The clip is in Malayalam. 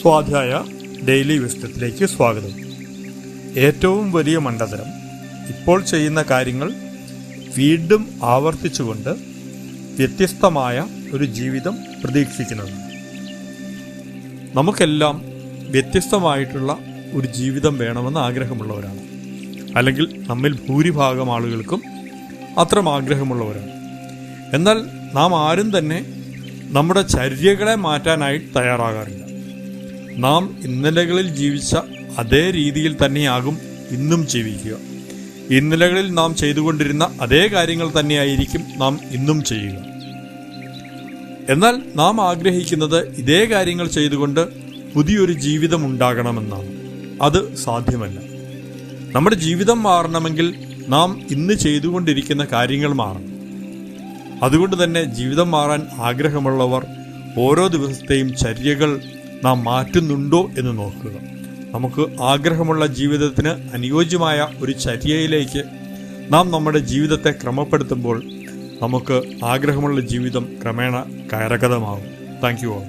സ്വാധ്യായ ഡെയിലി വിസ്ഡത്തിലേക്ക് സ്വാഗതം. ഏറ്റവും വലിയ മണ്ടത്തരം ഇപ്പോൾ ചെയ്യുന്ന കാര്യങ്ങൾ വീണ്ടും ആവർത്തിച്ചുകൊണ്ട് വ്യത്യസ്തമായ ഒരു ജീവിതം പ്രതീക്ഷിക്കുന്നത്. നമുക്കെല്ലാം വ്യത്യസ്തമായിട്ടുള്ള ഒരു ജീവിതം വേണമെന്ന് ആഗ്രഹമുള്ളവരാണ്, അല്ലെങ്കിൽ നമ്മിൽ ഭൂരിഭാഗം ആളുകൾക്കും അത്തരം ആഗ്രഹമുള്ളവരാണ്. എന്നാൽ നാം ആരും തന്നെ നമ്മുടെ ചര്യകളെ മാറ്റാനായി തയ്യാറാകാറില്ല. നാം ഇന്നലകളിൽ ജീവിച്ച അതേ രീതിയിൽ തന്നെയാകും ഇന്നും ജീവിക്കുക. ഇന്നലകളിൽ നാം ചെയ്തുകൊണ്ടിരുന്ന അതേ കാര്യങ്ങൾ തന്നെയായിരിക്കും നാം ഇന്നും ചെയ്യുക. എന്നാൽ നാം ആഗ്രഹിക്കുന്നത് ഇതേ കാര്യങ്ങൾ ചെയ്തുകൊണ്ട് പുതിയൊരു ജീവിതം ഉണ്ടാകണമെന്നാണ്. അത് സാധ്യമല്ല. നമ്മുടെ ജീവിതം മാറണമെങ്കിൽ നാം ഇന്ന് ചെയ്തുകൊണ്ടിരിക്കുന്ന കാര്യങ്ങൾ മാറണം. അതുകൊണ്ട് തന്നെ ജീവിതം മാറാൻ ആഗ്രഹമുള്ളവർ ഓരോ ദിവസത്തെയും ചര്യകൾ നാം മാറ്റുന്നുണ്ടോ എന്ന് നോക്കുക. നമുക്ക് ആഗ്രഹമുള്ള ജീവിതത്തിന് അനുയോജ്യമായ ഒരു ചര്യയിലേക്ക് നാം നമ്മുടെ ജീവിതത്തെ ക്രമപ്പെടുത്തുമ്പോൾ നമുക്ക് ആഗ്രഹമുള്ള ജീവിതം ക്രമേണ കരഗതമാകും. Thank you all.